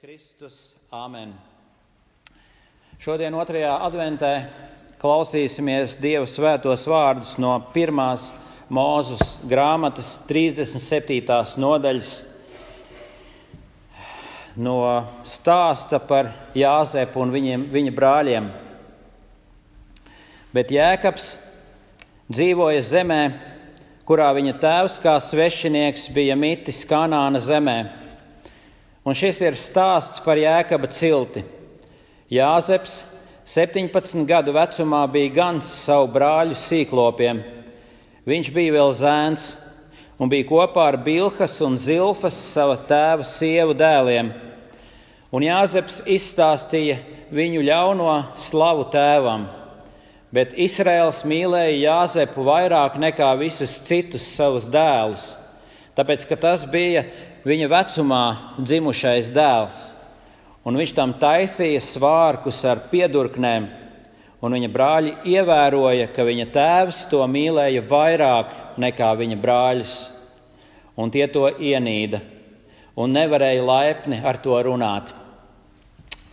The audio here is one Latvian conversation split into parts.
Kristus, āmen. Šodien 2. adventē klausīsimies Dieva svētos vārdus no 1. Mūzes grāmatas 37. nodaļas, no stāsta par Jāzepu un viņa brāļiem. Bet Jēkabs dzīvoja zemē, kurā viņa tēvs kā svešinieks bija mitis Kanāna zemē. Un šis ir stāsts par Jēkaba cilti. Jāzeps 17 gadu vecumā bija gans savu brāļu sīklopiem. Viņš bija vēl zēns un bija kopā ar Bilhas un Zilfas sava tēva sievu dēliem. Un Jāzeps izstāstīja viņu ļauno slavu tēvam. Bet Izraels mīlēja Jāzepu vairāk nekā visus citus savus dēlus, tāpēc, ka tas bija viņa vecumā dzimušais dēls. Un viņš tam taisīja svārkus ar piedurknēm, un viņa brāļi ievēroja, ka viņa tēvs to mīlēja vairāk nekā viņa brāļus. Un tie to ienīda, un nevarēja laipni ar to runāt.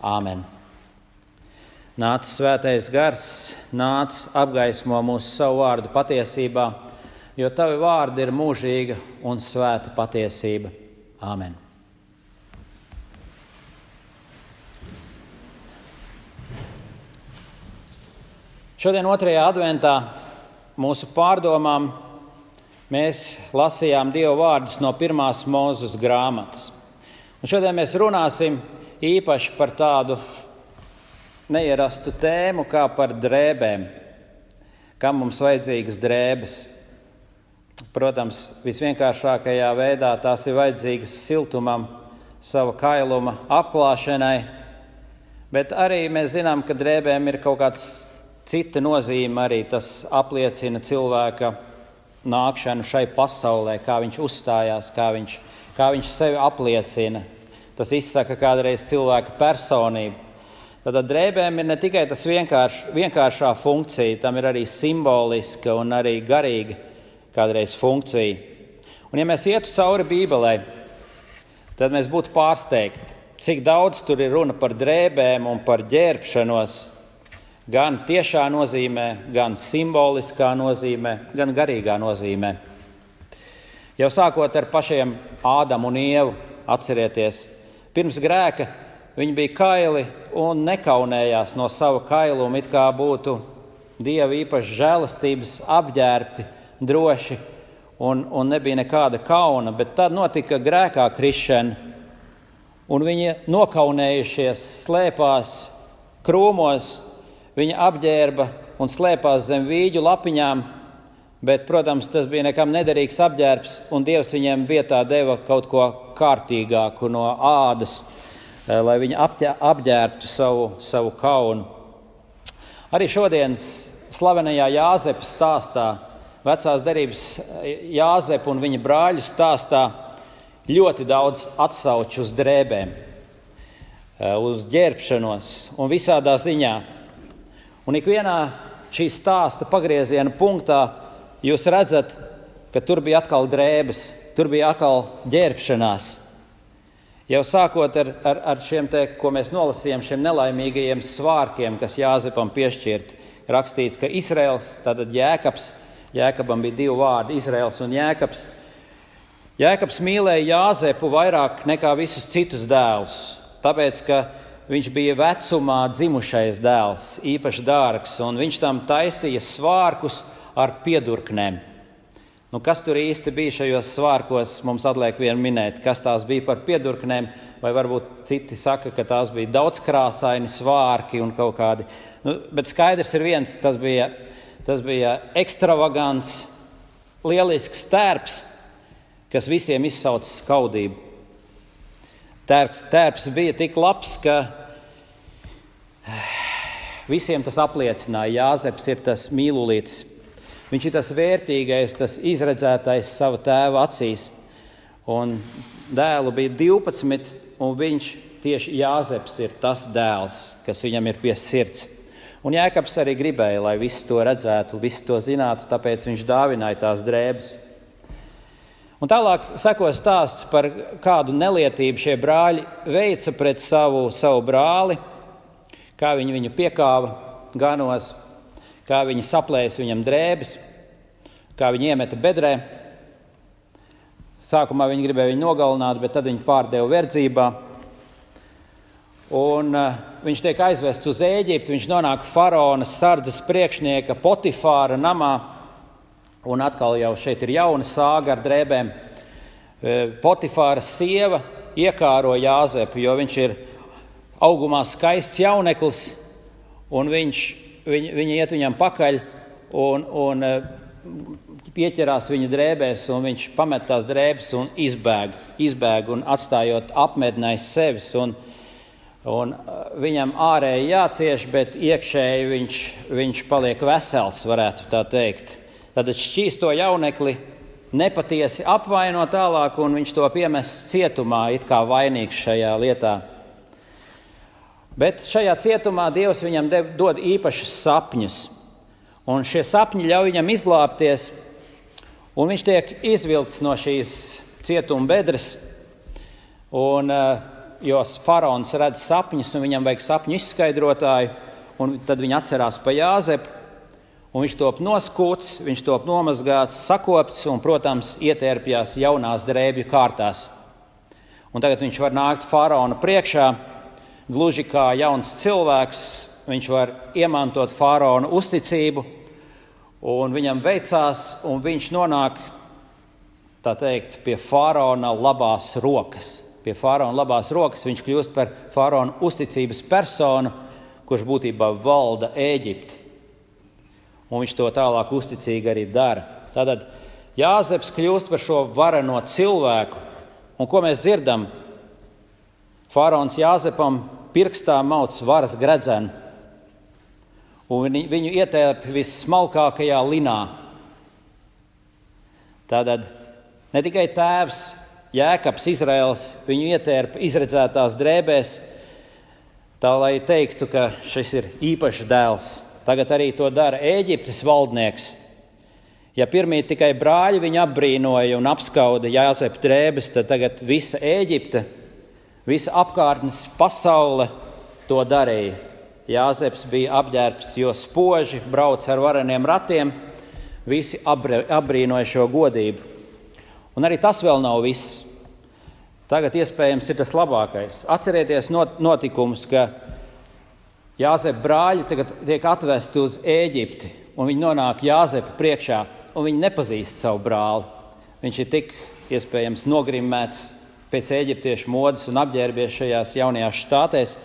Āmen. Nāc svētais gars, nāc apgaismo mūsu savu vārdu patiesībā, jo tavi vārdi ir mūžīga un svēta patiesība. Āmen. Šodien 2. adventā mūsu pārdomām mēs lasījām Dieva vārdus no 1. Mūzes grāmatas. Un šodien mēs runāsim īpaši par tādu neierastu tēmu kā par drēbēm. Kam mums vajadzīgas drēbes? Protams, visvienkāršākajā veidā tās ir vajadzīgas siltumam, sava kailuma apklāšanai, bet arī mēs zinām, ka drēbēm ir kaut kāds cita nozīme, arī tas apliecina cilvēka nākšanu šai pasaulē, kā viņš uzstājās, kā viņš sevi apliecina. Tas izsaka kādreiz cilvēka personību. Tad drēbēm ir ne tikai tas vienkāršā funkcija, tam ir arī simboliska un arī garīga kādreiz funkcija. Un ja mēs ietu cauri Bībelē, tad mēs būtu pārsteigti, cik daudz tur ir runa par drēbēm un par ģērbšanos, gan tiešā nozīmē, gan simboliskā nozīmē, gan garīgā nozīmē. Jau sākot ar pašiem Ādamu un Ievu, atcerieties, pirms grēka viņi bija kaili un nekaunējās no sava kailuma, it kā būtu Dieva īpaši žēlastības apģērbti, droši un nebija nekāda kauna, bet tad notika grēkā krišana, un viņi nokaunējušies slēpās krūmos, viņi apģērba un slēpās zem vīģu lapiņām, bet, protams, tas bija nekam nederīgs apģērbs, un Dievs viņiem vietā deva kaut ko kārtīgāku no ādas, lai viņi apģērbtu savu kaunu. Arī šodienas slavenajā Jāzepa stāstā, vecās derības Jāzepa un viņa brāļu stāstā, ļoti daudz atsauču uz drēbēm, uz ģērbšanos un visādā ziņā. Un ikvienā šī stāsta pagrieziena punktā jūs redzat, ka tur bija atkal drēbes, tur bija atkal ģērbšanās. Jau sākot ar šiem ko mēs nolasījām, šiem nelaimīgajiem svārkiem, kas Jāzepam piešķirti, rakstīts, ka Izraels, tātad Jēkabam bija 2 vārdi, Izraels un Jēkabs. Jēkabs mīlēja Jāzepu vairāk nekā visus citus dēlus, tāpēc, ka viņš bija vecumā dzimušais dēls, īpaši dārgs, un viņš tam taisīja svārkus ar piedurknēm. Kas tur īsti bija šajos svārkos, mums atliek vien minēt, kas tās bija par piedurknēm, vai varbūt citi saka, ka tās bija daudzkrāsaini svārki un kaut kādi. Bet skaidrs ir viens, tas bija ekstravagants, lielisks tērps, kas visiem izsauca skaudību. Tērps bija tik labs, ka visiem tas apliecināja. Jāzeps ir tas mīlulītis. Viņš ir tas vērtīgais, tas izredzētais sava tēva acīs. Un dēlu bija 12, un viņš tieši Jāzeps ir tas dēls, kas viņam ir pie sirds. Un Jēkabs arī gribēja, lai visi to redzētu, visi to zinātu, tāpēc viņš dāvināja tās drēbes. Un tālāk seko stāsts par kādu nelietību šie brāļi veica pret savu brāli, kā viņi viņu piekāva ganos, kā viņi saplēsa viņam drēbes, kā viņi iemeta bedrē. Sākumā viņi gribēja viņu nogalināt, bet tad viņi pārdeva verdzībā. Un viņš tiek aizvests uz Ēģipti, viņš nonāk faraona sardzes priekšnieka Potifāra namā, un atkal jau šeit ir jauna sāga ar drēbēm. Potifāra sieva iekāro Jāzepu, jo viņš ir augumā skaists jauneklis, un viņa iet viņam pakaļ un pieķerās viņa drēbēs, un viņš pamet tās drēbes un izbēg un atstājot apmetni aiz sevis. Un viņam ārēji jācieš, bet iekšēji viņš paliek vesels, varētu tā teikt. Tad šķīsto jaunekli nepatiesi apvaino tālāk, un viņš to piemest cietumā, it kā vainīgs šajā lietā. Bet šajā cietumā Dievs viņam dod īpašus sapņus, un šie sapņi ļauj viņam izglābties, un viņš tiek izvilkts no šīs cietuma bedres, jo faraons redz sapņus, un viņam vajag sapņu izskaidrotāju, un tad viņi atcerās pa Jāzepu, un viņš top noskūts, viņš top nomazgāts, sakopts, un, protams, ietērpjās jaunās drēbju kārtās. Un tagad viņš var nākt faraona priekšā, gluži kā jauns cilvēks, viņš var iemantot faraona uzticību, un viņam veicās, un viņš nonāk, tā teikt, pie faraona labās rokas. Pie faraona labās rokas viņš kļūst par faraona uzticības personu, kurš būtībā valda Ēģipti. Un viņš to tālāk uzticīgi arī dara. Tātad Jāzeps kļūst par šo vareno cilvēku. Un ko mēs dzirdam? Faraons Jāzepam pirkstā mauc varas gredzenu, un viņu ietērp vissmalkākajā linā. Tātad ne tikai tēvs Jēkabs Izraels viņu ietērpa izredzētās drēbēs, tā lai teiktu, ka šis ir īpašs dēls. Tagad arī to dara Ēģiptes valdnieks. Ja pirmīt tikai brāļi viņu apbrīnoja un apskauda Jāzepa drēbes, tad tagad visa Ēģipte, visa apkārtnes pasaule to darīja. Jāzeps bija apģērbts, jo spoži brauc ar vareniem ratiem, visi apbrīnoja šo godību. Un arī tas vēl nav viss. Tagad iespējams ir tas labākais. Atcerieties notikumus, ka Jāzepa brāļi tagad tiek atvesti uz Ēģipti, un viņi nonāk Jāzepa priekšā, un viņi nepazīst savu brāli. Viņš ir tik iespējams nogrimmēts pēc ēģiptiešu modes un apģērbies šajās jaunajās štātēs,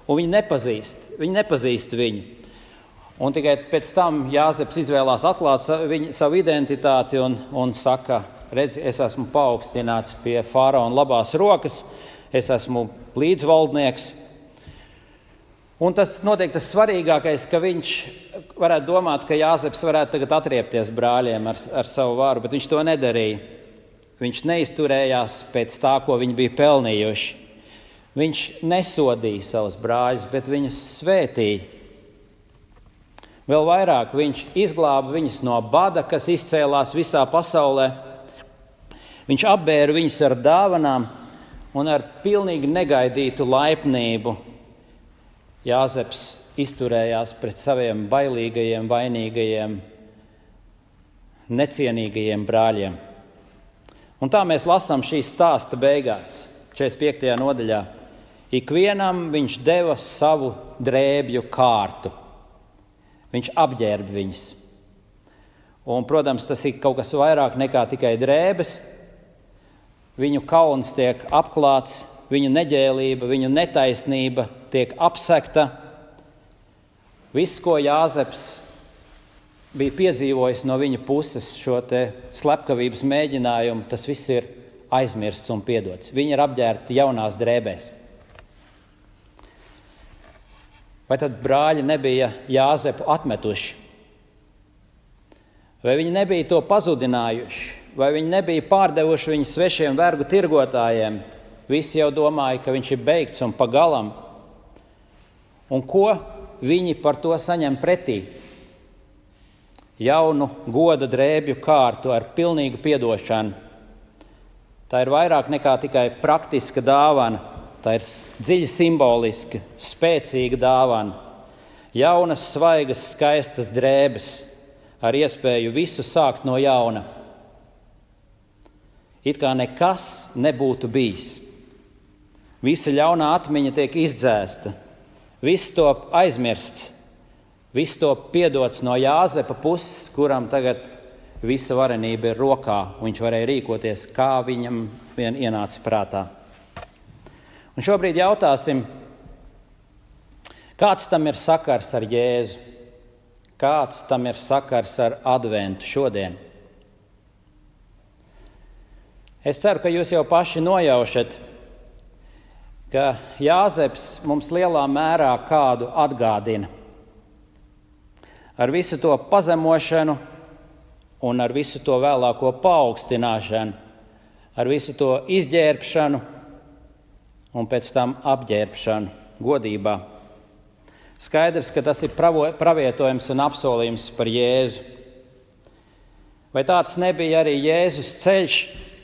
un viņi nepazīst viņu. Un tikai pēc tam Jāzeps izvēlās atklāt savu identitāti un saka: redzi, es esmu paaugstināts pie faraona labās rokas, es esmu līdzvaldnieks. Un tas noteikti tas svarīgākais, ka viņš varētu domāt, ka Jāzeps varētu tagad atriepties brāļiem ar savu varu, bet viņš to nedarīja. Viņš neizturējās pēc tā, ko viņi bija pelnījuši. Viņš nesodīja savus brāļus, bet viņus svētīja. Vēl vairāk viņš izglāba viņus no bada, kas izcēlās visā pasaulē. Viņš apbēra viņus ar dāvanām un ar pilnīgi negaidītu laipnību. Jāzeps izturējās pret saviem bailīgajiem, vainīgajiem, necienīgajiem brāļiem. Un tā mēs lasām šī stāsta beigās, 45. nodaļā. Ikvienam viņš deva savu drēbju kārtu. Viņš apģērba viņus. Un, protams, tas ir kaut kas vairāk nekā tikai drēbes. Viņu kauns tiek apklāts, viņu neģēlība, viņu netaisnība tiek apsekta. Viss, ko Jāzeps bija piedzīvojis no viņa puses, šo te slepkavības mēģinājumu, tas viss ir aizmirsts un piedots. Viņi ir apģērbti jaunās drēbēs. Vai tad brāļi nebija Jāzepu atmetuši? Vai viņi nebija to pazudinājuši? Vai viņi nebija pārdevuši viņu svešiem vergu tirgotājiem? Visi jau domāja, ka viņš ir beigts un pagalam. Un ko viņi par to saņem pretī? Jaunu goda drēbju kārtu ar pilnīgu piedošanu. Tā ir vairāk nekā tikai praktiska dāvana, tā ir dziļi simboliska, spēcīga dāvana. Jaunas, svaigas, skaistas drēbes ar iespēju visu sākt no jauna. It kā nekas nebūtu bijis. Visa ļaunā atmiņa tiek izdzēsta, viss top aizmirsts, viss top piedots no Jāzepa puses, kuram tagad visa varenība ir rokā, un viņš varēja rīkoties, kā viņam vien ienāca prātā. Un šobrīd jautāsim, kāds tam ir sakars ar Jēzu? Kāds tam ir sakars ar adventu šodien? Es ceru, ka jūs jau paši nojaušat, ka Jāzeps mums lielā mērā kādu atgādina. Ar visu to pazemošanu un ar visu to vēlāko paaugstināšanu, ar visu to izģērbšanu un pēc tam apģērbšanu godībā. Skaidrs, ka tas ir pravietojums un apsolījums par Jēzu. Vai tāds nebija arī Jēzus ceļš,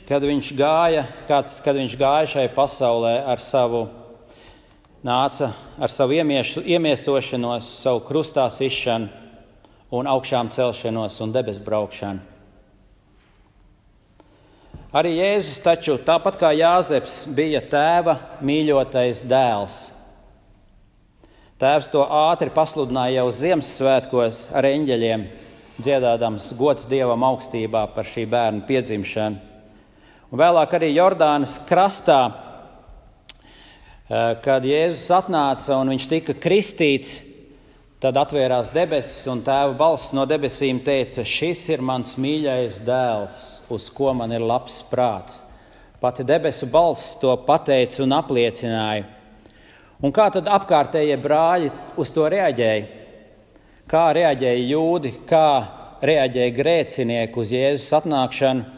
kad viņš gāja šai pasaulē ar savu iemiesošanos, savu krustā sišanu un augšām celšanos un debes braukšanu. Arī Jēzus taču, tāpat kā Jāzeps, bija tēva mīļotais dēls. Tēvs to ātri pasludināja jau Ziemassvētkos ar eņģeļiem, dziedādams gods Dievam augstībā par šī bērna piedzimšanu. Un vēlāk arī Jordānas krastā, kad Jēzus atnāca un viņš tika kristīts, tad atvērās debesis un tēva balss no debesīm teica: šis ir mans mīļais dēls, uz ko man ir labs prāts. Pati debesu balss to pateica un apliecināja. Un kā tad apkārtējie brāļi uz to reaģēja? Kā reaģēja jūdi, kā reaģēja grēcinieki uz Jēzus atnākšanu?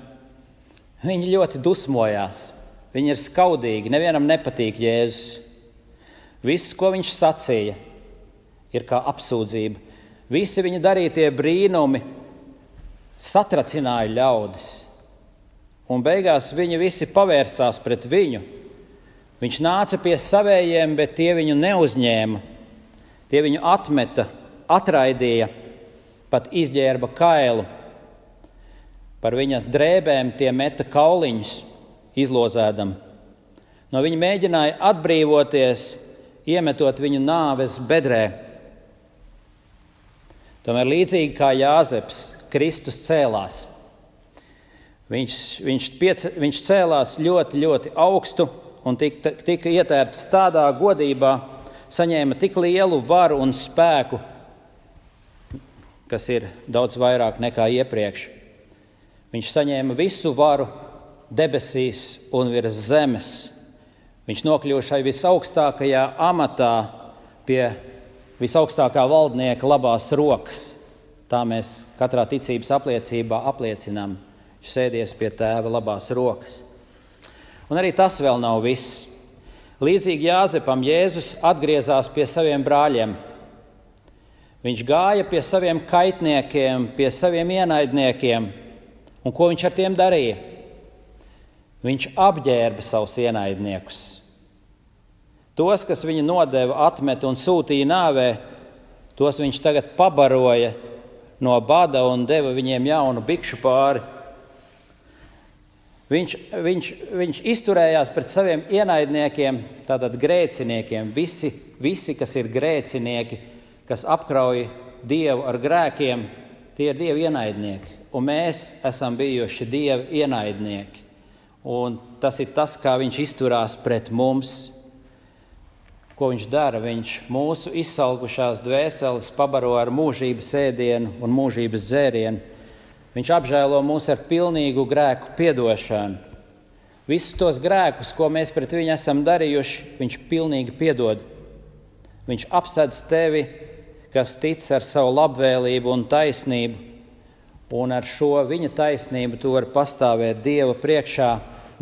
Viņi ļoti dusmojās, viņi ir skaudīgi, nevienam nepatīk Jēzus. Viss, ko viņš sacīja, ir kā apsūdzība. Visi viņa darītie brīnumi satracināja ļaudis. Un beigās viņi visi pavērsās pret viņu. Viņš nāca pie savējiem, bet tie viņu neuzņēma. Tie viņu atmeta, atraidīja, pat izģērba kailu. Par viņa drēbēm tie meta kauliņus, izlozēdam. No viņa mēģināja atbrīvoties, iemetot viņu nāves bedrē. Tomēr līdzīgi kā Jāzeps, Kristus cēlās. Viņš cēlās ļoti, ļoti augstu un tika ietērpts tādā godībā, saņēma tik lielu varu un spēku, kas ir daudz vairāk nekā iepriekš. Viņš saņēma visu varu debesīs un virs zemes. Viņš nokļuva šai visaugstākajā amatā pie visaugstākā valdnieka labās rokas. Tā mēs katrā ticības apliecībā apliecinām. Viņš sēdies pie tēva labās rokas. Un arī tas vēl nav viss. Līdzīgi Jāzepam, Jēzus atgriezās pie saviem brāļiem. Viņš gāja pie saviem kaitniekiem, pie saviem ienaidniekiem. Un ko viņš ar tiem darīja? Viņš apģērba savus ienaidniekus. Tos, kas viņu nodeva, atmeta un sūtīja nāvē, tos viņš tagad pabaroja no bada un deva viņiem jaunu bikšu pāri. Viņš izturējās pret saviem ienaidniekiem, tātad grēciniekiem. Visi, kas ir grēcinieki, kas apkrauj Dievu ar grēkiem, tie ir Dieva ienaidnieki. Un mēs esam bijuši Dieva ienaidnieki. Un tas ir tas, kā viņš izturās pret mums. Ko viņš dara? Viņš mūsu izsalkušās dvēseles pabaro ar mūžības ēdienu un mūžības dzērienu. Viņš apžēlo mūs ar pilnīgu grēku piedošanu. Visus tos grēkus, ko mēs pret viņu esam darījuši, viņš pilnīgi piedod. Viņš apsedz tevi, kas tic ar savu labvēlību un taisnību. Un ar šo viņa taisnību tu vari pastāvēt Dieva priekšā,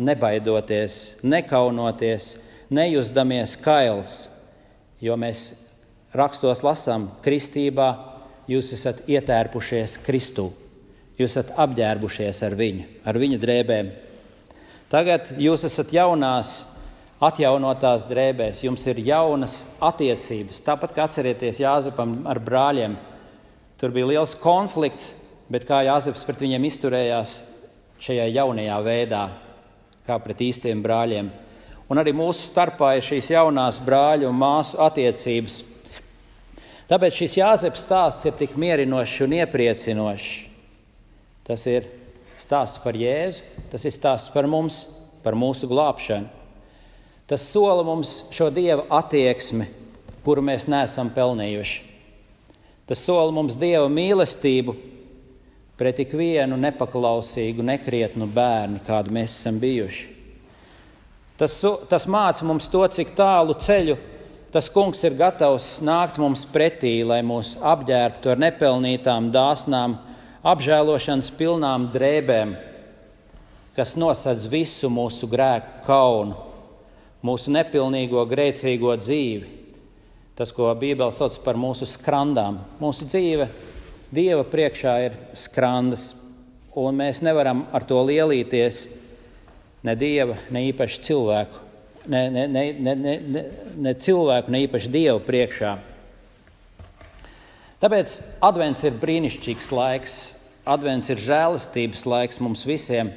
nebaidoties, nekaunoties, nejusdamies kails. Jo mēs rakstos lasām, kristībā jūs esat ietērpušies Kristū. Jūs esat apģērbušies ar viņu drēbēm. Tagad jūs esat jaunās, atjaunotās drēbēs, jums ir jaunas attiecības. Tāpat kā atcerieties Jāzepam ar brāļiem. Tur bija liels konflikts, bet kā Jāzeps pret viņiem izturējās šajā jaunajā veidā, kā pret īstiem brāļiem. Un arī mūsu starpā ir šīs jaunās brāļu un māsu attiecības. Tāpēc šis Jāzeps stāsts ir tik mierinošs un iepriecinošs. Tas ir stāsts par Jēzu, tas ir stāsts par mums, par mūsu glābšanu. Tas sola mums šo Dieva attieksmi, kuru mēs neesam pelnījuši. Tas sola mums Dieva mīlestību pret ikvienu nepaklausīgu, nekrietnu bērnu, kādu mēs esam bijuši. Tas māca mums to, cik tālu ceļu tas kungs ir gatavs nākt mums pretī, lai mūs apģērbtu ar nepelnītām, dāsnām, apžēlošanas pilnām drēbēm, kas nosedz visu mūsu grēku kaunu, mūsu nepilnīgo, grēcīgo dzīvi. Tas, ko Bībele sauc par mūsu skrandām. Mūsu dzīve Dieva priekšā ir skrandas, un mēs nevaram ar to lielīties ne Dieva, ne īpaši cilvēku, ne cilvēku, ne īpaši Dievu priekšā. Tāpēc advents ir brīnišķīgs laiks, advents ir žēlastības laiks mums visiem,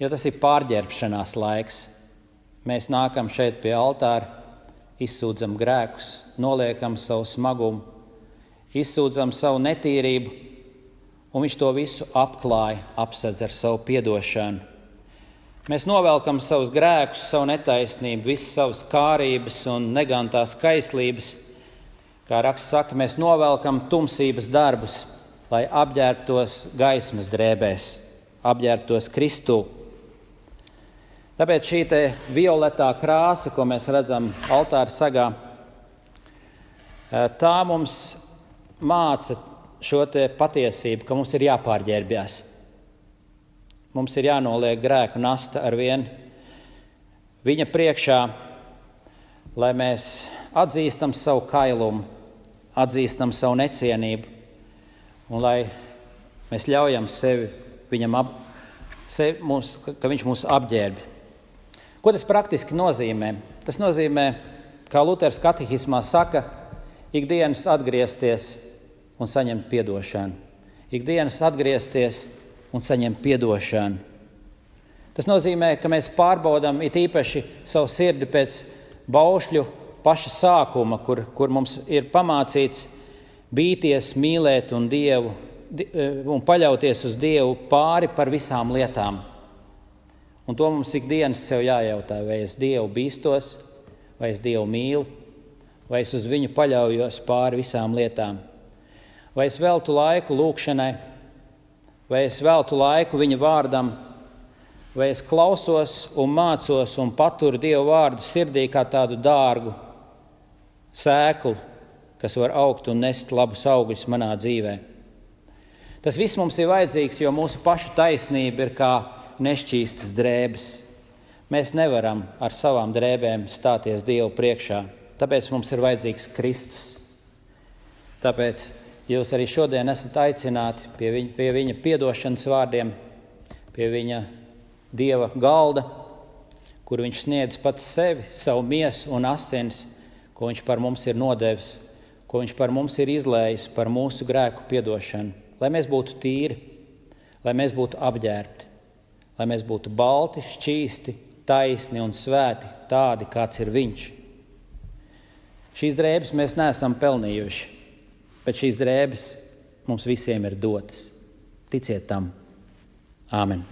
jo tas ir pārģērbšanās laiks. Mēs nākam šeit pie altāra, izsūdzam grēkus, noliekam savu smagumu, izsūdzam savu netīrību, un viņš to visu apklāja, apsedz ar savu piedošanu. Mēs novelkam savus grēkus, savu netaisnību, visas savas kārības un negantās kaislības. Kā raksts saka, mēs novelkam tumsības darbus, lai apģērbtos gaismas drēbēs, apģērbtos Kristū. Tāpēc šī te violetā krāsa, ko mēs redzam altāra sagā, tā mums māca šo te patiesību, ka mums ir jāpārģērbjas. Mums ir jānoliek grēku nasta ar vienu viņa priekšā, lai mēs atzīstam savu kailumu, atzīstam savu necienību un lai mēs ļaujam sevi viņam, ka viņš mūs apģērbi. Ko tas praktiski nozīmē? Tas nozīmē, kā Luters katehismā saka, ikdienas atgriezties un saņemt piedošanu. Ikdienas atgriezties un saņemt piedošanu. Tas nozīmē, ka mēs pārbaudam it īpaši savu sirdi pēc baušļu paša sākuma, kur mums ir pamācīts bīties, mīlēt un Dievu un paļauties uz Dievu pāri par visām lietām. Un to mums ikdienas sev jājautā, vai es Dievu bīstos, vai es Dievu mīlu, vai es uz viņu paļaujos pāri visām lietām. Vai es veltu laiku lūkšanai, vai es veltu laiku viņa vārdam, vai es klausos un mācos un paturu Dievu vārdu sirdī kā tādu dārgu sēklu, kas var augt un nest labus augļus manā dzīvē. Tas viss mums ir vajadzīgs, jo mūsu pašu taisnība ir kā nešķīstas drēbes. Mēs nevaram ar savām drēbēm stāties Dievu priekšā, tāpēc mums ir vajadzīgs Kristus. Tāpēc jūs arī šodien esat aicināti pie viņa piedošanas vārdiem, pie viņa Dieva galda, kur viņš sniedz pats sevi, savu miesu un asinis, ko viņš par mums ir nodevis, ko viņš par mums ir izlējis par mūsu grēku piedošanu, lai mēs būtu tīri, lai mēs būtu apģērbti, lai mēs būtu balti, šķīsti, taisni un svēti, tādi, kāds ir viņš. Šīs drēbes mēs neesam pelnījuši, bet šīs drēbes mums visiem ir dotas. Ticiet tam. Āmen.